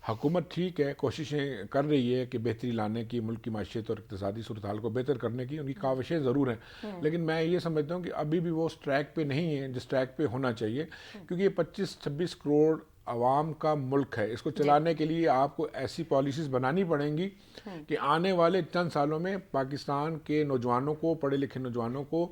حکومت ٹھیک ہے, کوششیں کر رہی ہے کہ بہتری لانے کی, ملک کی معیشت اور اقتصادی صورتحال کو بہتر کرنے کی ان کی کاوشیں ضرور ہیں, لیکن میں یہ سمجھتا ہوں کہ ابھی بھی وہ اس ٹریک پہ نہیں ہے جس ٹریک پہ ہونا چاہیے, کیونکہ یہ 25-26 کروڑ عوام کا ملک ہے. اس کو چلانے کے لیے آپ کو ایسی پالیسیز بنانی پڑیں گی کہ آنے والے چند سالوں میں پاکستان کے نوجوانوں کو, پڑھے لکھے نوجوانوں کو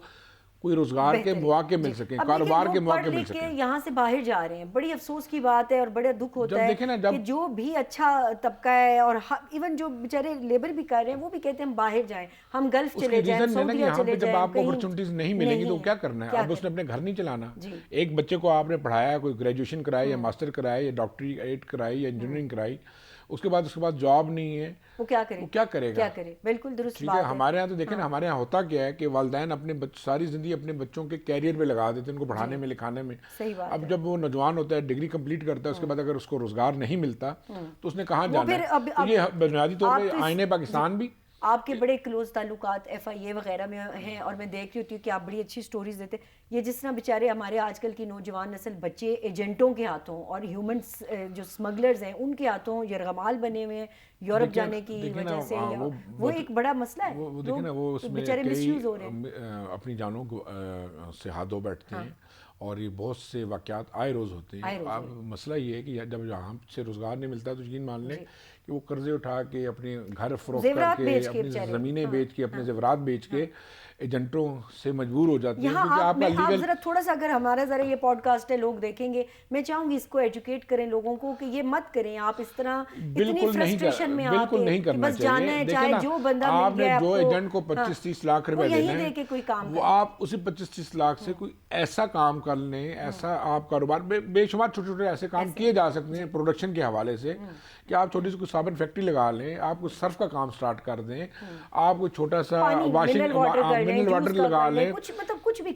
کوئی روزگار کے مواقع مل سکیں, کاروبار کے مواقع مل سکیں. یہاں سے باہر جا رہے ہیں, بڑی افسوس کی بات ہے اور بڑا دکھ ہوتا ہے کہ جو بھی اچھا طبقہ ہے, اور ایون جو بیچارے لیبر بھی کر رہے ہیں, وہ بھی کہتے ہیں ہم باہر جائیں, ہم گلف چلے جائیں, سعودیہ چلے جائیں. جب آپ کو اپرچونٹیز نہیں ملیں گی تو کیا کرنا ہے؟ اب اس نے اپنے گھر نہیں چلانا. ایک بچے کو آپ نے پڑھایا, کوئی گریجویشن کرایا یا ماسٹر کرایا یا ڈاکٹریٹ کرائی یا انجینئرنگ کرائی, اس کے بعد جاب نہیں ہے, وہ کیا کرے, کیا کرے گا؟ بالکل درست بات ہے. ہمارے یہاں تو دیکھیں نا, ہمارے یہاں ہوتا کیا ہے کہ والدین اپنے ساری زندگی اپنے بچوں کے کیریئر پہ لگا دیتے ہیں, ان کو پڑھانے میں لکھانے میں. اب جب وہ نوجوان ہوتا ہے, ڈگری کمپلیٹ کرتا ہے, اس کے بعد اگر اس کو روزگار نہیں ملتا تو اس نے کہاں جانا ہے؟ یہ بنیادی طور پہ آئین پاکستان بھی. آپ کے بڑے کلوز تعلقات ایف آئی اے وغیرہ میں ہیں, اور میں دیکھ رہی ہوتی ہوں کہ آپ بڑی اچھی سٹوریز دیتے. یہ جس طرح بیچارے ہمارے آج کل کی نوجوان نسل بچے ایجنٹوں کے ہاتھوں اور ہیومنس جو اسمگلرز ہیں ان کے ہاتھوں یرغمال بنے ہوئے ہیں یورپ جانے کی وجہ سے. وہ ایک بڑا مسئلہ ہے, وہ بیچارے مس یوز ہو رہے ہیں, اپنی جانوں کو سے ہاتھوں بیٹھتے ہیں, اور یہ بہت سے واقعات آئے روز ہوتے ہیں. اب مسئلہ یہ ہے کہ جب یہاں سے روزگار نہیں ملتا تو یقین مان لیں کہ وہ قرضے اٹھا کے, اپنے گھر فروخت کر کے, اپنی زمینیں بیچ کے, اپنے زیورات بیچ کے ایجنٹوں سے مجبور ہو جاتے ہیں. کیونکہ آپ آپ ذرا تھوڑا سا, اگر ہمارا ذرا یہ پوڈ کاسٹ ہے لوگ دیکھیں گے, میں چاہوں گی اس کو ایجوکیٹ کریں لوگوں کو کہ یہ مت کریں آپ اس طرح اتنی فرسٹریشن میں آ کے, بس جانا ہے چاہے جو بندہ مل گیا جو ایجنٹ کو 25-30 لاکھ روپے دینا ہے, کوئی کام وہ آپ اسی 25-30 لاکھ سے کوئی ایسا کام کر لیں, ایسا آپ کاروبار, بے شمار چھوٹے چھوٹے ایسے کام کیے جا سکتے ہیں پروڈکشن کے حوالے سے, کہ آپ چھوٹی سی کوئی صابن فیکٹری لگا لیں, آپ کو صرف کا کام سٹارٹ کر دیں, آپ کوئی چھوٹا سا منرل واٹر لگا لیں,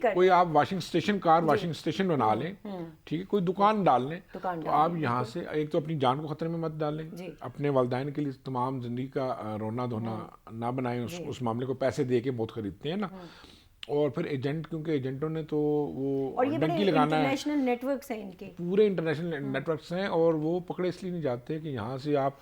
کوئی آپ واشنگ اسٹیشن, کار واشنگ اسٹیشن بنا لیں, ٹھیک ہے, کوئی دکان ڈال لیں. تو آپ یہاں سے ایک تو اپنی جان کو خطرے میں مت ڈالیں, اپنے والدین کے لیے تمام زندگی کا رونا دھونا نہ بنائیں, اس معاملے کو پیسے دے کے موت خریدتے ہیں نا. اور پھر ایجنٹ، کیونکہ ایجنٹوں نے تو وہ اور یہ بڑے ڈنکی لگانا ہے، انٹرنیشنل نیٹ ورکس ہیں ان کے، پورے انٹرنیشنل نیٹ ورکس ہیں، اور وہ پکڑے اس لیے نہیں جاتے کہ یہاں سے آپ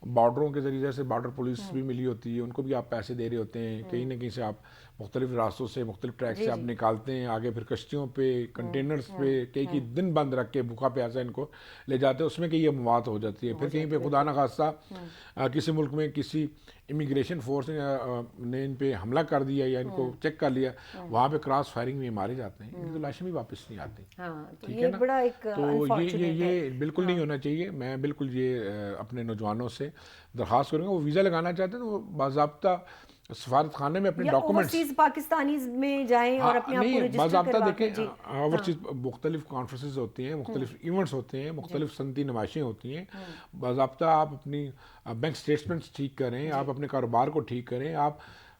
بارڈروں کے ذریعے سے بارڈر پولیس بھی ملی ہوتی ہے، ان کو بھی آپ پیسے دے رہے ہوتے ہیں، کہیں نہ کہیں سے آپ مختلف راستوں سے مختلف ٹریک سے آپ نکالتے ہیں، آگے پھر کشتیوں پہ کنٹینرز پہ کئی دن بند رکھ کے بھوکا پیاسا ان کو لے جاتے ہیں، اس میں کہیں اموات ہو جاتی ہے، پھر کہیں پہ خدا نہ خواستہ کسی ملک میں کسی امیگریشن فورس نے ان پہ حملہ کر دیا یا ان کو چیک کر لیا، وہاں پہ کراس فائرنگ میں مارے جاتے ہیں، ان کی تو لاشیں بھی واپس نہیں آتی، ٹھیک ہے نا؟ تو یہ بالکل نہیں ہونا چاہیے. میں بالکل یہ اپنے نوجوانوں سے درخواست کروں گا، وہ ویزا لگانا چاہتے ہیں وہ باضابطہ سفارت خانے میں اپنے ڈاکومنٹس، اوورسیز پاکستانیز میں جائیں اور اپنے آپ کو نہیں رجسٹر باضابطہ کروا دیکھیں، جی اوورسیز مختلف کانفرنسز ہوتی ہیں، مختلف ایونٹس ہوتے ہیں، مختلف صنعتی نمائشیں ہوتی ہیں، باضابطہ آپ اپنی بینک اسٹیٹمنٹس ٹھیک کریں، آپ اپنے کاروبار کو ٹھیک کریں، آپ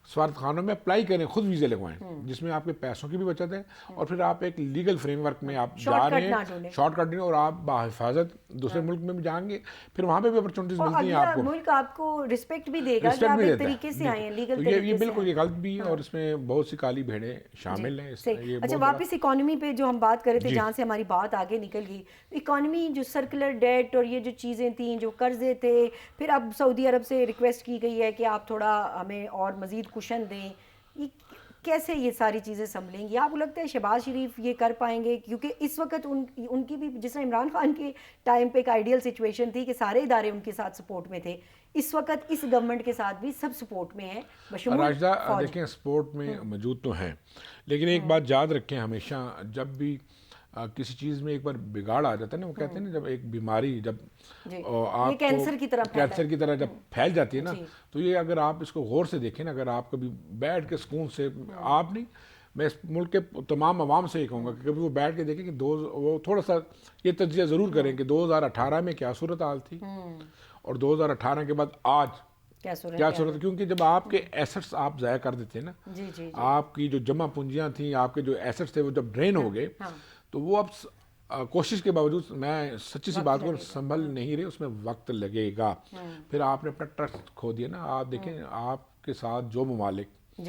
سفارت خانوں میں اپلائی کریں، خود ویزے لگوائیں، جس میں آپ کے پیسوں کی بھی بچت ہے، اور پھر آپ ایک لیگل فریم ورک میں آپ جا رہے ہیں، شارٹ کٹ نہیں، اور آپ بحفاظت دوسرے ملک میں بھی جائیں گے، پھر وہاں پہ بھی اپرچونیٹیز ملتی ہیں آپ کو، ملک آپ کو رسپیکٹ بھی دے گا کہ آپ ایک طریقے سے آئے ہیں، لیگل طریقے سے. یہ بالکل یہ غلط بھی ہے، اور اس میں بہت سی کالی بھیڑیں شامل ہیں. اچھا واپس اکانومی پہ جو ہم بات کر رہے تھے، جہاں سے ہماری بات آگے نکل گئی، اکانومی جو سرکولر ڈیٹ اور یہ جو چیزیں تھیں، جو قرضے تھے، پھر اب سعودی عرب سے ریکویسٹ کی گئی ہے کہ آپ تھوڑا ہمیں اور مزید کوشن دیں، یہ کیسے یہ ساری چیزیں سنبھلیں گی؟ آپ کو لگتا ہے شہباز شریف یہ کر پائیں گے؟ کیونکہ اس وقت ان کی بھی، جس طرح عمران خان کے ٹائم پہ ایک آئیڈیل سچویشن تھی کہ سارے ادارے ان کے ساتھ سپورٹ میں تھے، اس وقت اس گورنمنٹ کے ساتھ بھی سب سپورٹ میں ہیں بشمول راجدہ. دیکھیں سپورٹ میں موجود تو ہیں، لیکن ایک بات یاد رکھیں ہمیشہ، جب بھی کسی چیز میں ایک بار بگاڑ آ جاتا ہے نا، وہ کہتے ہیں نا جب ایک بیماری جب آپ کینسر کی طرح جب پھیل جاتی ہے نا، تو یہ اگر آپ اس کو غور سے دیکھیں نا، اگر آپ کبھی بیٹھ کے سکون سے، آپ نہیں، میں اس ملک کے تمام عوام سے یہ کہوں گا کہ کبھی وہ بیٹھ کے دیکھیں کہ وہ تھوڑا سا یہ تجزیہ ضرور کریں کہ 2018 میں کیا صورتحال تھی، اور 2018 کے بعد آج کیا صورت ہے. کیونکہ جب آپ کے ایسٹس آپ ضائع کر دیتے ہیں نا، آپ کی جو جمع پونجیاں تھیں، آپ کے جو ایسٹس تھے، وہ جب ڈرین ہو گئے، تو وہ اب کوشش کے باوجود، میں سچی سی بات کو سنبھل نہیں رہے، اس میں وقت لگے گا. پھر آپ نے اپنا ٹرسٹ کھو دیا نا. آپ دیکھیں آپ کے ساتھ جو ممالک،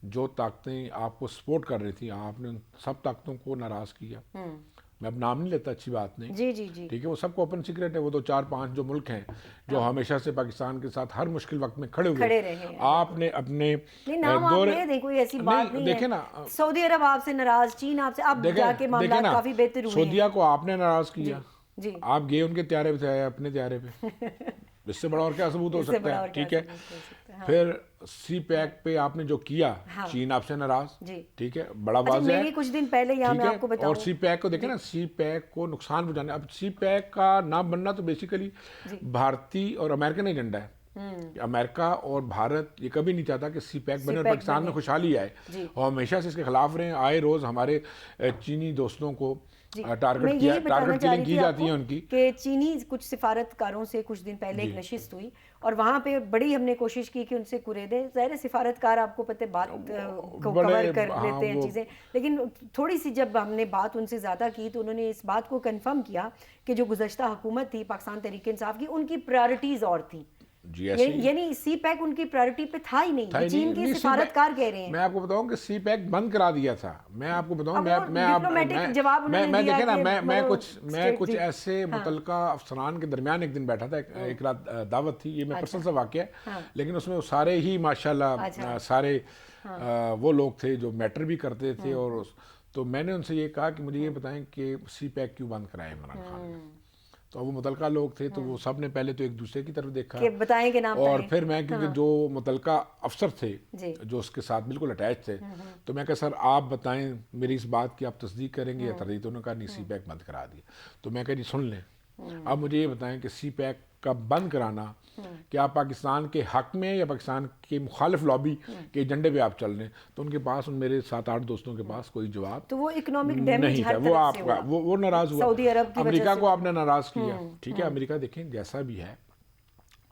جو طاقتیں آپ کو سپورٹ کر رہی تھیں، آپ نے ان سب طاقتوں کو ناراض کیا. میں اب نام نہیں لیتا، اچھی بات نہیں، ٹھیک ہے، وہ سب کو اوپن سیکرٹ ہے. وہ 2-4-5 جو ملک ہیں جو ہمیشہ سے پاکستان کے ساتھ ہر مشکل وقت میں کھڑے ہوئے، آپ نے اپنے کوئی ایسی بات نہیں دیکھیں نا، سعودی عرب آپ سے ناراض، چین آپ سے، اب جا کے معاملات کافی بہتر ہوئے ہیں. سعودیہ کو آپ نے ناراض کیا، آپ گئے ان کے طیارے پہ تھے، اپنے طیارے پہ، اس سے بڑا اور کیا ثبوت ہو سکتا ہے؟ ٹھیک ہے. پھر سی پیک پہ آپ نے جو کیا، چین آپ سے ناراض، ٹھیک ہے، بڑا واضح ہے. کچھ دن پہلے یہاں میں آپ کو بتاؤں، اور سی پیک کو دیکھیں نا، سی پیک کو نقصان پہنچانا، اب سی پیک کا نہ بننا تو بیسیکلی بھارتی اور امریکن ایجنڈا ہے. امریکہ اور بھارت یہ کبھی نہیں چاہتا کہ سی پیک بنے اور پاکستان میں خوشحالی آئے، اور ہمیشہ سے اس کے خلاف رہے. آئے روز ہمارے چینی دوستوں کو ٹارگٹ کلنگ کی جاتی ہے ان کی، کہ چینی کچھ سفارتکاروں سے کچھ دن پہلے ایک نشست ہوئی، اور وہاں پہ بڑی ہم نے کوشش کی کہ ان سے قریدیں، ظاہر سفارتکار آپ کو پتہ بات کو کور کر لیتے ہیں چیزیں، لیکن تھوڑی سی جب ہم نے بات ان سے زیادہ کی تو انہوں نے اس بات کو کنفرم کیا کہ جو گزشتہ حکومت تھی پاکستان تحریک انصاف کی، ان کی پرائرٹیز اور تھیں. یعنی سی پیک ان کی پرائرٹی پہ تھا ہی نہیں. چین کے سفارتکار کہہ رہے ہیں. میں آپ کو بتاؤں کہ سی پیک بند کرا دیا تھا. میں آپ کو بتاؤں، میں دیکھیں نا، میں کچھ ایسے متعلقہ افسران کے درمیان ایک دن بیٹھا تھا، ایک رات دعوت تھی، یہ میں پرسنل سا واقعہ ہے، لیکن اس میں سارے ہی ماشاءاللہ سارے وہ لوگ تھے جو میٹر بھی کرتے تھے. اور تو میں نے ان سے یہ کہا کہ مجھے یہ بتائیں کہ سی پیک کیوں بند کرائے عمران خان نے. تو وہ متعلقہ لوگ تھے، تو وہ سب نے پہلے تو ایک دوسرے کی طرف دیکھا، اور پھر میں کیونکہ جو متعلقہ افسر تھے جو اس کے ساتھ بالکل اٹیچ تھے، تو میں کہا سر آپ بتائیں میری اس بات کی آپ تصدیق کریں گے یا تردید؟ تو انہوں نے کہا نہیں، سی پیک بند کرا دیا. تو میں کہا جی سن لیں، اب مجھے یہ بتائیں کہ سی پیک کا بند کرانا کیا پاکستان کے حق میں یا پاکستان کے مخالف لابی کے ایجنڈے پہ آپ چل رہے ہیں؟ تو ان کے پاس، ان میرے 7-8 دوستوں کے پاس کوئی جواب تو وہ اکنامک ڈیمیج نہیں تھا. وہ ناراض ہوا، امریکہ کو آپ نے ناراض کیا. ٹھیک ہے، امریکہ دیکھیں جیسا بھی ہے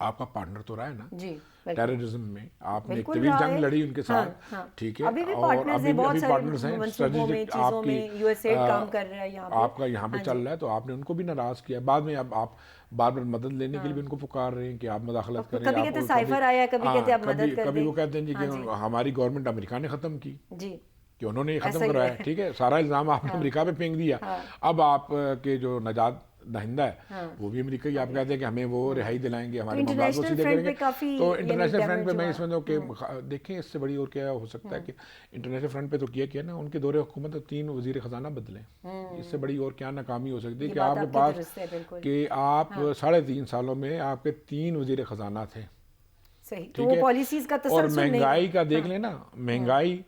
آپ کا پارٹنر تو رہا ہے نا ٹیررزم میں، آپ نے ایک طویل جنگ لڑی ان کے ساتھ، ٹھیک ہے، اور ابھی پارٹنرز ہیں اسٹریٹجک، آپ کی آپ کا یہاں پہ چل رہا ہے، تو آپ نے ان کو بھی ناراض کیا. بعد میں اب آپ بار بار مدد لینے کے لیے بھی ان کو پکار رہے ہیں کہ آپ مداخلت کریں. کبھی کہتے ہیں سائفر آیا، کبھی کہتے ہیں آپ مدد کر دیں. کبھی وہ کہتے ہیں جی کہ ہماری گورنمنٹ امریکہ نے ختم کی. کہ انہوں نے یہ ختم کروایا. ٹھیک ہے, سارا الزام آپ نے امریکہ پہ پھینک دیا. اب آپ کے جو نجات دہندہ ہے وہ بھی امریکہ ہی, آپ کہتے ہیں کہ ہمیں وہ رہائی دلائیں گے, ہمارے معاملات کو سیدھے کریں گے. تو انٹرنیشنل فرنٹ پہ میں اس میں کہ دیکھیں اس سے بڑی اور کیا ہو سکتا ہے کہ انٹرنیشنل فرنٹ پہ تو کیا نا, ان کے دور حکومت 3 وزیر خزانہ بدلیں. اس سے بڑی اور کیا ناکامی ہو سکتی ہے کہ آپ کے پاس کہ آپ 3.5 سالوں میں آپ کے 3 وزیر خزانہ تھے. تو وہ پالیسیز کا تسلسل. اور مہنگائی کا دیکھ لیں نا, مہنگائی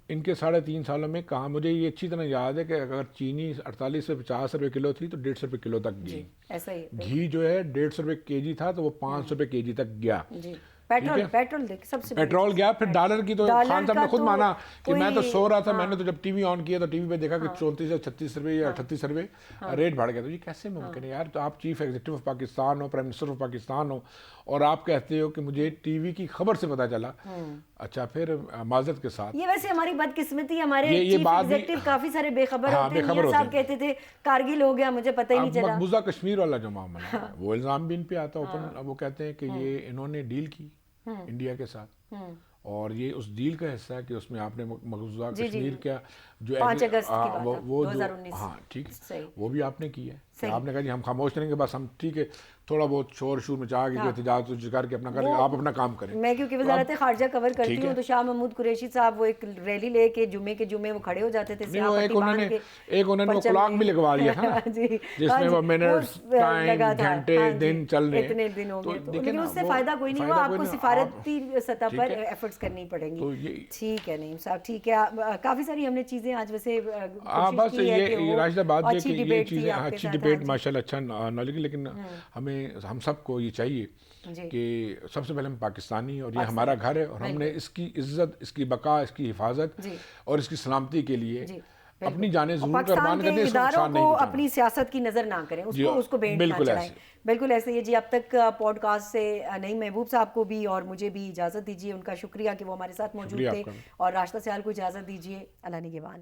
ان کے 3.5 سالوں میں کہاں, مجھے یہ اچھی طرح یاد ہے کہ اگر چینی 48 سے 50 روپے کلو تھی تو 150 روپے کلو تک گئی. گھی جو ہے 150 روپے کے جی تھا تو وہ 500 روپے کے جی تک گیا. پیٹرول گیا. پھر ڈالر کی تو خان صاحب نے خود مانا کہ میں تو سو رہا تھا, میں نے تو جب ٹی وی آن کیا تو ٹی وی پہ دیکھا کہ 34 سے 36 روپے یا 38 روپے ریٹ بڑھ گیا. تو یہ کیسے ممکن ہے یار؟ تو آپ چیف ایگزیکٹو آف پاکستان ہو, پرائم منسٹر آف پاکستان ہو, اور آپ کہتے ہو کہ مجھے ٹی وی کی خبر سے پتا چلا. اچھا, پھر معذرت کے ساتھ یہ ویسے ہماری بدقسمتی, ہمارے چیف ایگزیکٹو کافی سارے بے خبر ہوتے ہیں. میاں صاحب کہتے تھے کارگل ہو گیا, مجھے پتہ ہی نہیں چلا. مقبوضہ کشمیر والا جو معاملہ ہے وہ الزام بھی ان پہ آتا اوپن. وہ کہتے ہیں کہ یہ انہوں نے ڈیل کی انڈیا کے ساتھ, اور یہ اس ڈیل کا حصہ ہے کہ اس میں آپ نے مقبوضہ کشمیر کا جو 5 اگست کی بات, وہ 2019. ہاں ٹھیک ہے, وہ بھی آپ نے کی ہے. آپ نے کہا جی ہم خاموش رہیں گے, بس ہم ٹھیک ہے تھوڑا بہت شور مچا کے احتجاج کر کے اپنا کریں گے, آپ اپنا کام کریں. میں کیونکہ وزارت خارجہ کور کرتی ہوں تو شاہ محمود قریشی صاحب وہ ایک ریلی لے کے جمعے وہ کھڑے ہو جاتے تھے. ایک انہوں نے کلاک بھی لگوا لیا تھا جس میں وہ منٹس, ٹائم, گھنٹے, دن چل رہے اتنے دن ہو گئے. تو لیکن اس سے فائدہ کوئی نہیں ہوا, آپ کو سفارتی سطح پر ایفرٹس کرنی پڑیں گی. ٹھیک ہے نعیم صاحب, ٹھیک ہے. کافی ساری ہم نے چیزیں آج ویسے بس یہ راشدہ بات ہے کہ یہ چیزیں اچھی ڈیبیٹ ماشاءاللہ اچھا نالج, لیکن ہم سب کو یہ چاہیے کہ سب سے پہلے ہم پاکستانی, اور یہ ہمارا گھر ہے, اور ہم نے اس کی عزت, اس کی بقا, اس کی حفاظت اور اس کی سلامتی کے لیے اپنی جانیں ضرور قربان کرتے ہیں. اس کو نقصان نہیں پہنچانا, اپنی سیاست کی نظر نہ کریں, اس کو بینٹ نہ چلائیں. بالکل ایسے ہی جی. اب تک پوڈ کاسٹ سے نعیم محبوب صاحب کو بھی اور مجھے بھی اجازت دیجیے. ان کا شکریہ کہ وہ ہمارے ساتھ موجود تھے, اور راشدہ سیال کو اجازت دیجیے. اللہ نگہبان.